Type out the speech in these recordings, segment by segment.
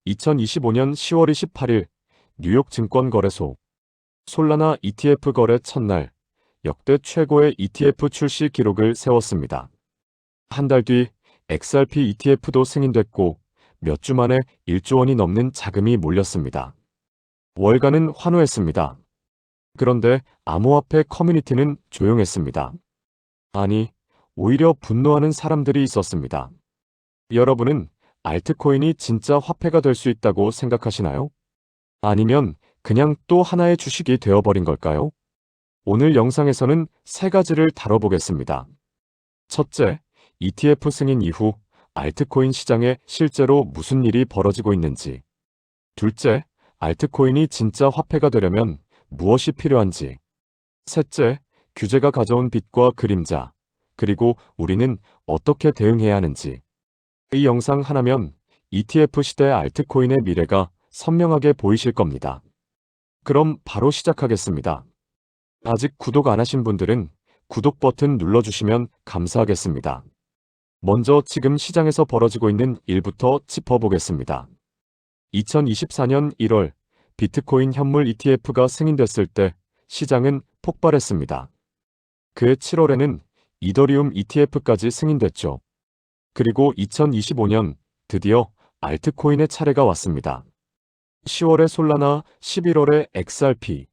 2025년 10월 28일 뉴욕 증권거래소 솔라나 ETF 거래 첫날 역대 최고의 ETF 출시 기록을 세웠습니다. 한 달 뒤 XRP ETF도 승인됐고 몇 주 만에 1조 원이 넘는 자금이 몰렸습니다. 월가는 환호했습니다. 그런데 암호화폐 커뮤니티는 조용했습니다. 아니, 오히려 분노하는 사람들이 있었습니다. 여러분은 알트코인이 진짜 화폐가 될 수 있다고 생각하시나요? 아니면 그냥 또 하나의 주식이 되어버린 걸까요? 오늘 영상에서는 세 가지를 다뤄보겠습니다. 첫째, ETF 승인 이후 알트코인 시장에 실제로 무슨 일이 벌어지고 있는지. 둘째, 알트코인이 진짜 화폐가 되려면 무엇이 필요한지. 셋째, 규제가 가져온 빛과 그림자, 그리고 우리는 어떻게 대응해야 하는지. 이 영상 하나면 ETF 시대 알트코인의 미래가 선명하게 보이실 겁니다. 그럼 바로 시작하겠습니다. 아직 구독 안 하신 분들은 구독 버튼 눌러주시면 감사하겠습니다. 먼저 지금 시장에서 벌어지고 있는 일부터 짚어보겠습니다. 2024년 1월 비트코인 현물 ETF가 승인됐을 때 시장은 폭발했습니다. 그해 7월에는 이더리움 ETF까지 승인됐죠. 그리고 2025년 드디어 알트코인의 차례가 왔습니다. 10월에 솔라나, 11월에 XRP.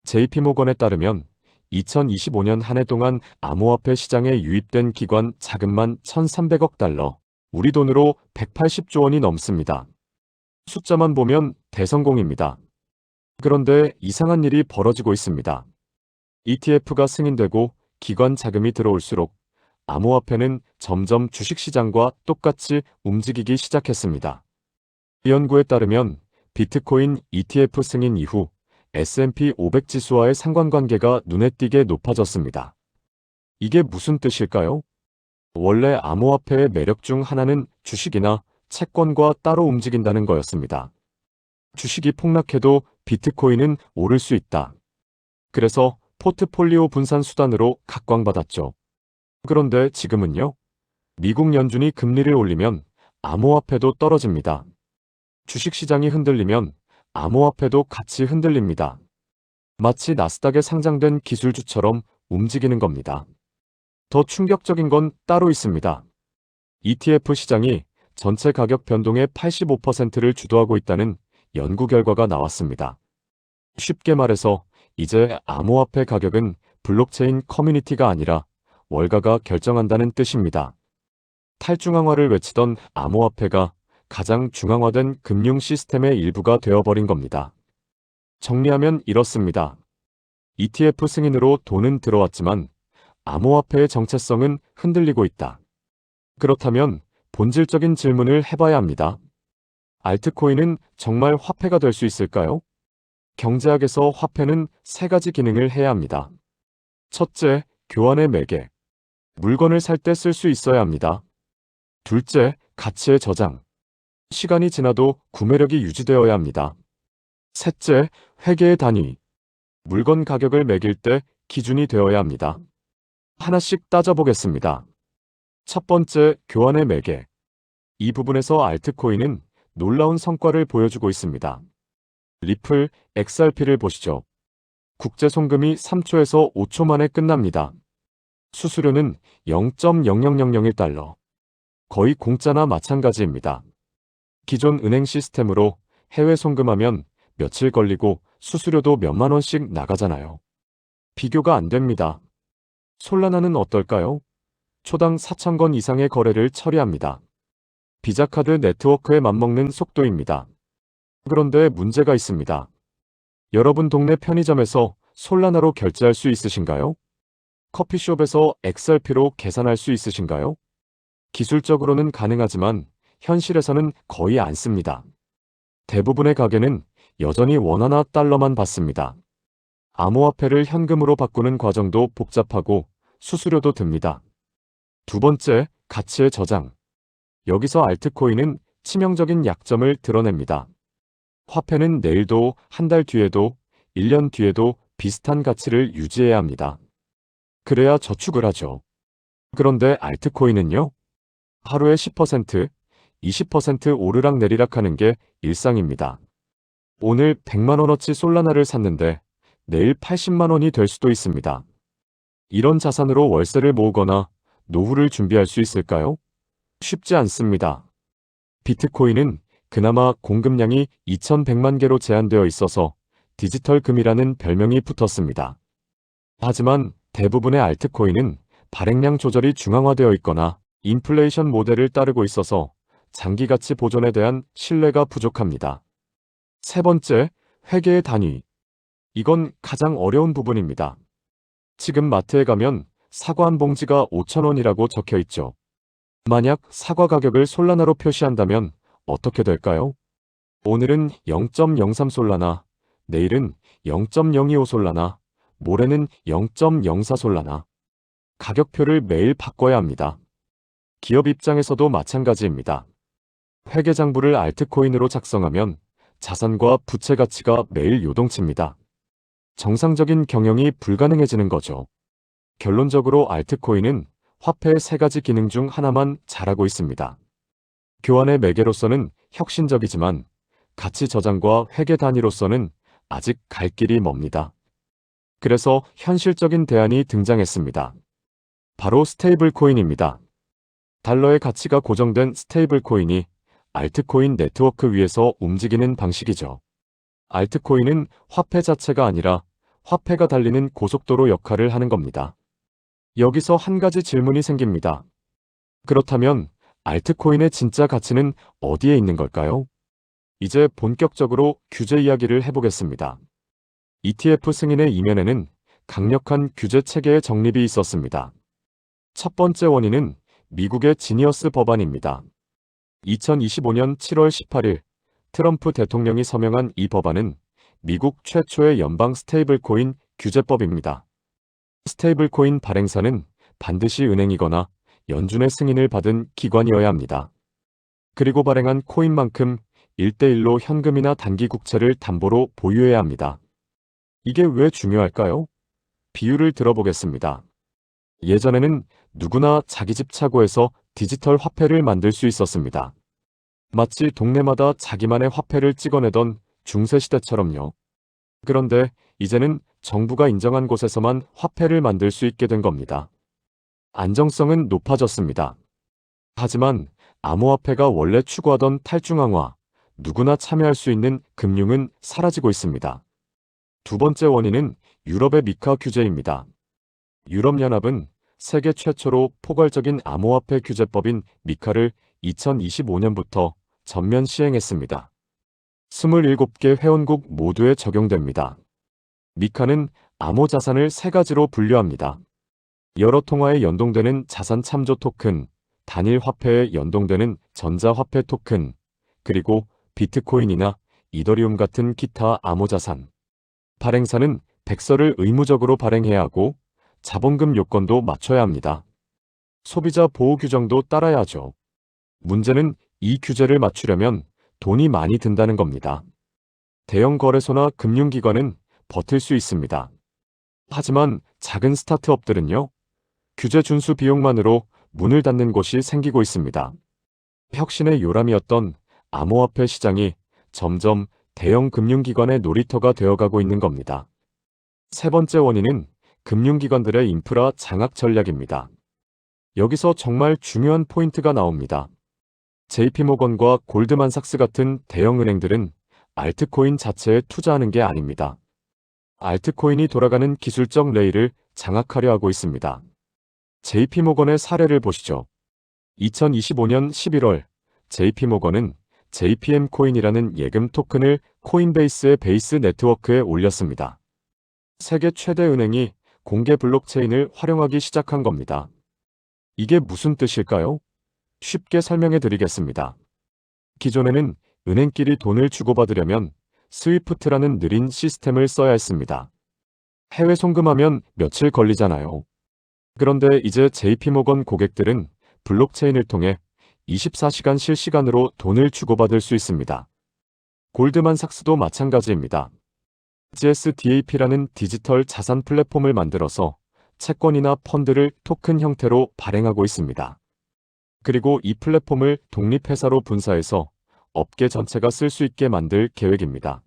JP모건에 따르면 2025년 한 해 동안 암호화폐 시장에 유입된 기관 자금만 1,300억 달러, 우리 돈으로 180조 원이 넘습니다. 숫자만 보면 대성공입니다. 그런데 이상한 일이 벌어지고 있습니다. ETF가 승인되고 기관 자금이 들어올수록 암호화폐는 점점 주식시장과 똑같이 움직이기 시작했습니다. 연구에 따르면 비트코인 ETF 승인 이후 S&P 500 지수와의 상관관계가 눈에 띄게 높아졌습니다. 이게 무슨 뜻일까요? 원래 암호화폐의 매력 중 하나는 주식이나 채권과 따로 움직인다는 거였습니다. 주식이 폭락해도 비트코인은 오를 수 있다. 그래서 포트폴리오 분산 수단으로 각광받았죠. 그런데 지금은요? 미국 연준이 금리를 올리면 암호화폐도 떨어집니다. 주식시장이 흔들리면 암호화폐도 같이 흔들립니다. 마치 나스닥에 상장된 기술주처럼 움직이는 겁니다. 더 충격적인 건 따로 있습니다. ETF 시장이 전체 가격 변동의 85%를 주도하고 있다는 연구 결과가 나왔습니다. 쉽게 말해서 이제 암호화폐 가격은 블록체인 커뮤니티가 아니라 월가가 결정한다는 뜻입니다. 탈중앙화를 외치던 암호화폐가 가장 중앙화된 금융 시스템의 일부가 되어버린 겁니다. 정리하면 이렇습니다. ETF 승인으로 돈은 들어왔지만 암호화폐의 정체성은 흔들리고 있다. 그렇다면 본질적인 질문을 해봐야 합니다. 알트코인은 정말 화폐가 될 수 있을까요? 경제학에서 화폐는 세 가지 기능을 해야 합니다. 첫째, 교환의 매개. 물건을 살 때 쓸 수 있어야 합니다. 둘째, 가치의 저장. 시간이 지나도 구매력이 유지되어야 합니다. 셋째, 회계의 단위. 물건 가격을 매길 때 기준이 되어야 합니다. 하나씩 따져보겠습니다. 첫 번째, 교환의 매개. 이 부분에서 알트코인은 놀라운 성과를 보여주고 있습니다. 리플, XRP를 보시죠. 국제 송금이 3초에서 5초 만에 끝납니다. 수수료는 0.00001달러. 거의 공짜나 마찬가지입니다. 기존 은행 시스템으로 해외 송금하면 며칠 걸리고 수수료도 몇만 원씩 나가잖아요. 비교가 안 됩니다. 솔라나는 어떨까요? 초당 4,000건 이상의 거래를 처리합니다. 비자카드 네트워크에 맞먹는 속도입니다. 그런데 문제가 있습니다. 여러분 동네 편의점에서 솔라나로 결제할 수 있으신가요? 커피숍에서 XRP로 계산할 수 있으신가요? 기술적으로는 가능하지만 현실에서는 거의 안 씁니다. 대부분의 가게는 여전히 원화나 달러만 받습니다. 암호화폐를 현금으로 바꾸는 과정도 복잡하고 수수료도 듭니다. 두 번째, 가치의 저장. 여기서 알트코인은 치명적인 약점을 드러냅니다. 화폐는 내일도, 한 달 뒤에도, 1년 뒤에도 비슷한 가치를 유지해야 합니다. 그래야 저축을 하죠. 그런데 알트코인은요? 하루에 10%, 20% 오르락내리락 하는 게 일상입니다. 오늘 100만 원어치 솔라나를 샀는데 내일 80만 원이 될 수도 있습니다. 이런 자산으로 월세를 모으거나 노후를 준비할 수 있을까요? 쉽지 않습니다. 비트코인은 그나마 공급량이 2100만 개로 제한되어 있어서 디지털 금이라는 별명이 붙었습니다. 하지만 대부분의 알트코인은 발행량 조절이 중앙화되어 있거나 인플레이션 모델을 따르고 있어서 장기 가치 보존에 대한 신뢰가 부족합니다. 세 번째, 회계의 단위. 이건 가장 어려운 부분입니다. 지금 마트에 가면 사과 한 봉지가 5,000원이라고 적혀 있죠. 만약 사과 가격을 솔라나로 표시한다면 어떻게 될까요? 오늘은 0.03 솔라나, 내일은 0.025 솔라나, 모레는 0.04 솔라나. 가격표를 매일 바꿔야 합니다. 기업 입장에서도 마찬가지입니다. 회계장부를 알트코인으로 작성하면 자산과 부채 가치가 매일 요동칩니다. 정상적인 경영이 불가능해지는 거죠. 결론적으로 알트코인은 화폐의 세 가지 기능 중 하나만 잘하고 있습니다. 교환의 매개로서는 혁신적이지만 가치 저장과 회계 단위로서는 아직 갈 길이 멉니다. 그래서 현실적인 대안이 등장했습니다. 바로 스테이블 코인입니다. 달러의 가치가 고정된 스테이블 코인이 알트코인 네트워크 위에서 움직이는 방식이죠. 알트코인은 화폐 자체가 아니라 화폐가 달리는 고속도로 역할을 하는 겁니다. 여기서 한 가지 질문이 생깁니다. 그렇다면 알트코인의 진짜 가치는 어디에 있는 걸까요? 이제 본격적으로 규제 이야기를 해보겠습니다. ETF 승인의 이면에는 강력한 규제 체계의 정립이 있었습니다. 첫 번째 원인은 미국의 지니어스 법안입니다. 2025년 7월 18일 트럼프 대통령이 서명한 이 법안은 미국 최초의 연방 스테이블코인 규제법입니다. 스테이블코인 발행사는 반드시 은행이거나 연준의 승인을 받은 기관이어야 합니다. 그리고 발행한 코인만큼 1대1로 현금이나 단기 국채를 담보로 보유해야 합니다. 이게 왜 중요할까요? 비유를 들어보겠습니다. 예전에는 누구나 자기 집 차고에서 디지털 화폐를 만들 수 있었습니다. 마치 동네마다 자기만의 화폐를 찍어내던 중세시대처럼요. 그런데 이제는 정부가 인정한 곳에서만 화폐를 만들 수 있게 된 겁니다. 안정성은 높아졌습니다. 하지만 암호화폐가 원래 추구하던 탈중앙화, 누구나 참여할 수 있는 금융은 사라지고 있습니다. 두 번째 원인은 유럽의 미카 규제입니다. 유럽연합은 세계 최초로 포괄적인 암호화폐 규제법인 미카를 2025년부터 전면 시행했습니다. 27개 회원국 모두에 적용됩니다. 미카는 암호자산을 세 가지로 분류합니다. 여러 통화에 연동되는 자산 참조 토큰, 단일 화폐에 연동되는 전자화폐 토큰, 그리고 비트코인이나 이더리움 같은 기타 암호자산. 발행사는 백서를 의무적으로 발행해야 하고 자본금 요건도 맞춰야 합니다. 소비자 보호 규정도 따라야 하죠. 문제는 이 규제를 맞추려면 돈이 많이 든다는 겁니다. 대형 거래소나 금융기관은 버틸 수 있습니다. 하지만 작은 스타트업들은요, 규제 준수 비용만으로 문을 닫는 곳이 생기고 있습니다. 혁신의 요람이었던 암호화폐 시장이 점점 대형 금융기관의 놀이터가 되어가고 있는 겁니다. 세 번째 원인은 금융기관들의 인프라 장악 전략입니다. 여기서 정말 중요한 포인트가 나옵니다. JP모건과 골드만삭스 같은 대형 은행들은 알트코인 자체에 투자하는 게 아닙니다. 알트코인이 돌아가는 기술적 레일을 장악하려 하고 있습니다. JP모건의 사례를 보시죠. 2025년 11월 JP모건은 JPM 코인이라는 예금 토큰을 코인베이스의 베이스 네트워크에 올렸습니다. 세계 최대 은행이 공개 블록체인을 활용하기 시작한 겁니다. 이게 무슨 뜻일까요? 쉽게 설명해 드리겠습니다. 기존에는 은행끼리 돈을 주고받으려면 스위프트라는 느린 시스템을 써야 했습니다. 해외 송금하면 며칠 걸리잖아요. 그런데 이제 JP모건 고객들은 블록체인을 통해 24시간 실시간으로 돈을 주고받을 수 있습니다. 골드만삭스도 마찬가지입니다. GSDAP라는 디지털 자산 플랫폼을 만들어서 채권이나 펀드를 토큰 형태로 발행하고 있습니다. 그리고 이 플랫폼을 독립회사로 분사해서 업계 전체가 쓸 수 있게 만들 계획입니다.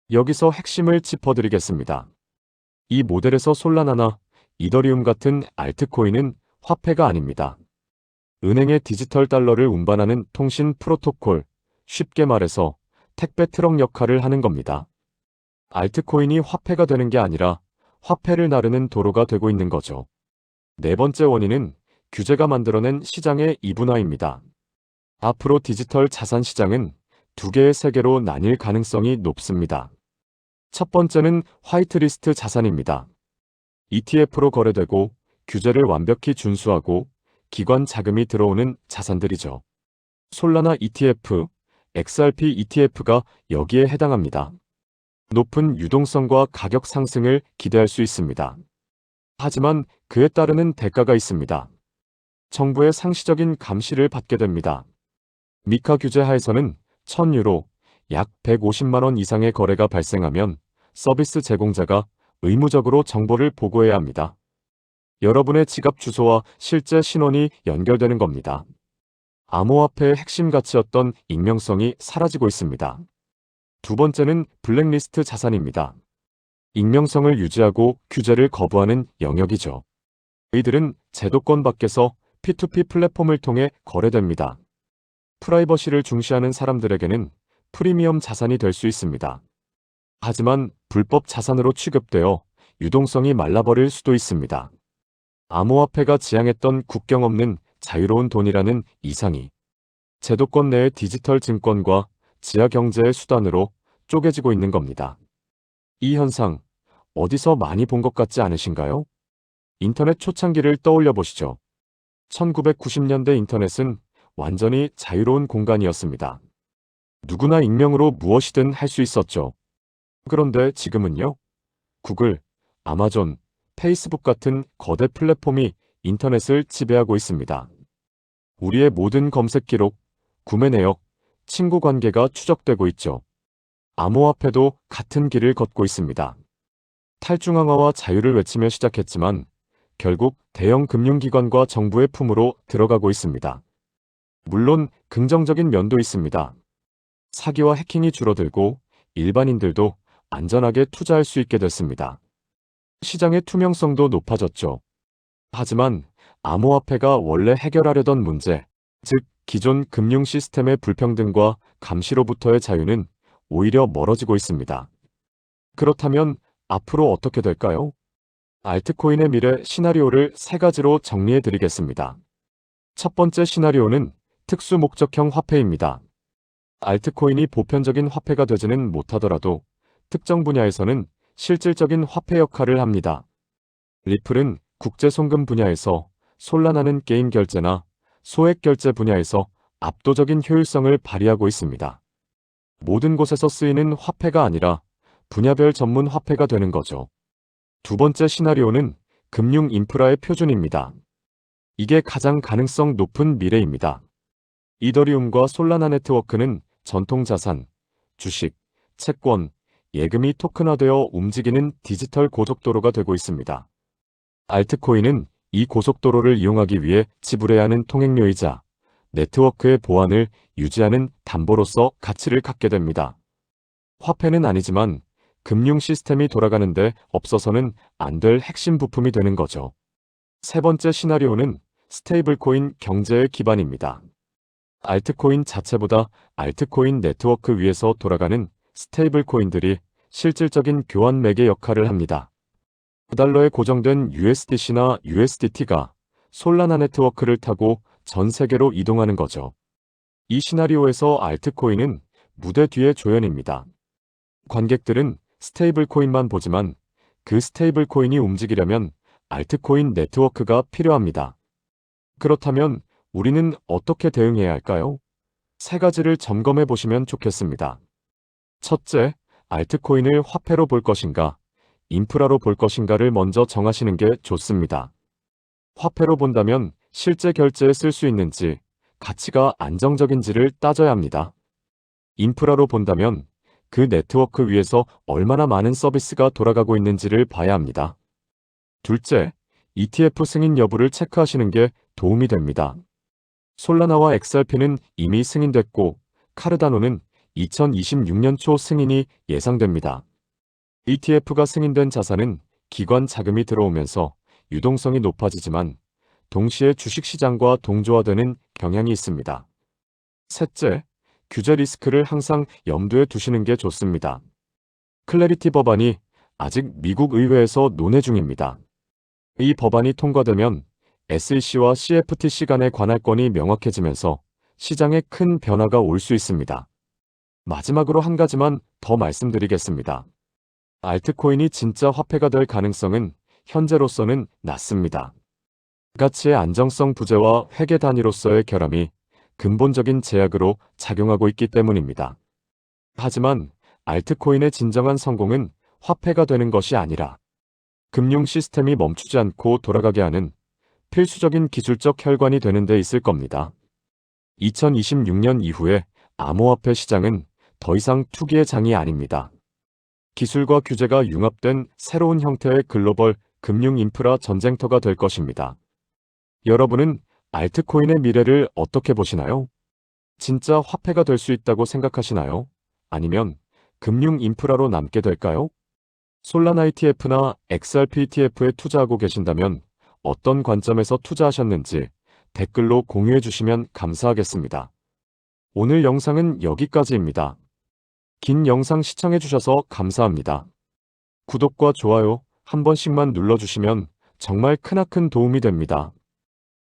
여기서 핵심을 짚어드리겠습니다. 이 모델에서 솔라나나 이더리움 같은 알트코인은 화폐가 아닙니다. 은행의 디지털 달러를 운반하는 통신 프로토콜, 쉽게 말해서 택배 트럭 역할을 하는 겁니다. 알트코인이 화폐가 되는 게 아니라 화폐를 나르는 도로가 되고 있는 거죠. 네 번째 원인은 규제가 만들어낸 시장의 이분화입니다. 앞으로 디지털 자산 시장은 두 개의 세계로 나뉠 가능성이 높습니다. 첫 번째는 화이트리스트 자산입니다. ETF로 거래되고 규제를 완벽히 준수하고 기관 자금이 들어오는 자산들이죠. 솔라나 ETF, XRP ETF가 여기에 해당합니다. 높은 유동성과 가격 상승을 기대할 수 있습니다. 하지만 그에 따르는 대가가 있습니다. 정부의 상시적인 감시를 받게 됩니다. 미카 규제 하에서는 1000유로, 약 150만 원 이상의 거래가 발생하면 서비스 제공자가 의무적으로 정보를 보고해야 합니다. 여러분의 지갑 주소와 실제 신원이 연결되는 겁니다. 암호화폐의 핵심 가치였던 익명성이 사라지고 있습니다. 두 번째는 블랙리스트 자산입니다. 익명성을 유지하고 규제를 거부하는 영역이죠. 이들은 제도권 밖에서 P2P 플랫폼을 통해 거래됩니다. 프라이버시를 중시하는 사람들에게는 프리미엄 자산이 될 수 있습니다. 하지만 불법 자산으로 취급되어 유동성이 말라버릴 수도 있습니다. 암호화폐가 지향했던 국경 없는 자유로운 돈이라는 이상이 제도권 내의 디지털 증권과 지하 경제의 수단으로 쪼개지고 있는 겁니다. 이 현상, 어디서 많이 본 것 같지 않으신가요? 인터넷 초창기를 떠올려 보시죠. 1990년대 인터넷은 완전히 자유로운 공간이었습니다. 누구나 익명으로 무엇이든 할 수 있었죠. 그런데 지금은요? 구글, 아마존, 페이스북 같은 거대 플랫폼이 인터넷을 지배하고 있습니다. 우리의 모든 검색 기록, 구매 내역, 친구 관계가 추적되고 있죠. 암호화폐도 같은 길을 걷고 있습니다. 탈중앙화와 자유를 외치며 시작했지만 결국 대형 금융기관과 정부의 품으로 들어가고 있습니다. 물론 긍정적인 면도 있습니다. 사기와 해킹이 줄어들고 일반인들도 안전하게 투자할 수 있게 됐습니다. 시장의 투명성도 높아졌죠. 하지만 암호화폐가 원래 해결하려던 문제, 즉 기존 금융 시스템의 불평등과 감시로부터의 자유는 오히려 멀어지고 있습니다. 그렇다면 앞으로 어떻게 될까요? 알트코인의 미래 시나리오를 세 가지로 정리해 드리겠습니다. 첫 번째 시나리오는 특수 목적형 화폐입니다. 알트코인이 보편적인 화폐가 되지는 못하더라도 특정 분야에서는 실질적인 화폐 역할을 합니다. 리플은 국제 송금 분야에서, 솔라나는 게임 결제나 소액 결제 분야에서 압도적인 효율성을 발휘하고 있습니다. 모든 곳에서 쓰이는 화폐가 아니라 분야별 전문 화폐가 되는 거죠. 두 번째 시나리오는 금융 인프라의 표준입니다. 이게 가장 가능성 높은 미래입니다. 이더리움과 솔라나 네트워크는 전통 자산, 주식, 채권, 예금이 토큰화되어 움직이는 디지털 고속도로가 되고 있습니다. 알트코인은 이 고속도로를 이용하기 위해 지불해야 하는 통행료이자 네트워크의 보안을 유지하는 담보로서 가치를 갖게 됩니다. 화폐는 아니지만 금융 시스템이 돌아가는데 없어서는 안 될 핵심 부품이 되는 거죠. 세 번째 시나리오는 스테이블코인 경제의 기반입니다. 알트코인 자체보다 알트코인 네트워크 위에서 돌아가는 스테이블코인들이 실질적인 교환 매개 역할을 합니다. 달러에 고정된 USDC나 USDT가 솔라나 네트워크를 타고 전 세계로 이동하는 거죠. 이 시나리오에서 알트코인은 무대 뒤의 조연입니다. 관객들은 스테이블코인만 보지만 그 스테이블코인이 움직이려면 알트코인 네트워크가 필요합니다. 그렇다면 우리는 어떻게 대응해야 할까요? 세 가지를 점검해 보시면 좋겠습니다. 첫째, 알트코인을 화폐로 볼 것인가, 인프라로 볼 것인가를 먼저 정하시는 게 좋습니다. 화폐로 본다면 실제 결제에 쓸 수 있는지, 가치가 안정적인지를 따져야 합니다. 인프라로 본다면 그 네트워크 위에서 얼마나 많은 서비스가 돌아가고 있는지를 봐야 합니다. 둘째, ETF 승인 여부를 체크하시는 게 도움이 됩니다. 솔라나와 XRP는 이미 승인됐고 카르다노는 2026년 초 승인이 예상됩니다. ETF가 승인된 자산은 기관 자금이 들어오면서 유동성이 높아지지만 동시에 주식시장과 동조화되는 경향이 있습니다. 셋째, 규제 리스크를 항상 염두에 두시는 게 좋습니다. 클래리티 법안이 아직 미국 의회에서 논의 중입니다. 이 법안이 통과되면 SEC와 CFTC 간의 관할권이 명확해지면서 시장에 큰 변화가 올 수 있습니다. 마지막으로 한 가지만 더 말씀드리겠습니다. 알트코인이 진짜 화폐가 될 가능성은 현재로서는 낮습니다. 가치의 안정성 부재와 회계 단위로서의 결함이 근본적인 제약으로 작용하고 있기 때문입니다. 하지만 알트코인의 진정한 성공은 화폐가 되는 것이 아니라 금융 시스템이 멈추지 않고 돌아가게 하는 필수적인 기술적 혈관이 되는 데 있을 겁니다. 2026년 이후에 암호화폐 시장은 더 이상 투기의 장이 아닙니다. 기술과 규제가 융합된 새로운 형태의 글로벌 금융 인프라 전쟁터가 될 것입니다. 여러분은 알트코인의 미래를 어떻게 보시나요? 진짜 화폐가 될 수 있다고 생각하시나요? 아니면 금융 인프라로 남게 될까요? 솔라나 ETF나 XRP ETF에 투자하고 계신다면 어떤 관점에서 투자하셨는지 댓글로 공유해 주시면 감사하겠습니다. 오늘 영상은 여기까지입니다. 긴 영상 시청해 주셔서 감사합니다. 구독과 좋아요 한 번씩만 눌러주시면 정말 크나큰 도움이 됩니다.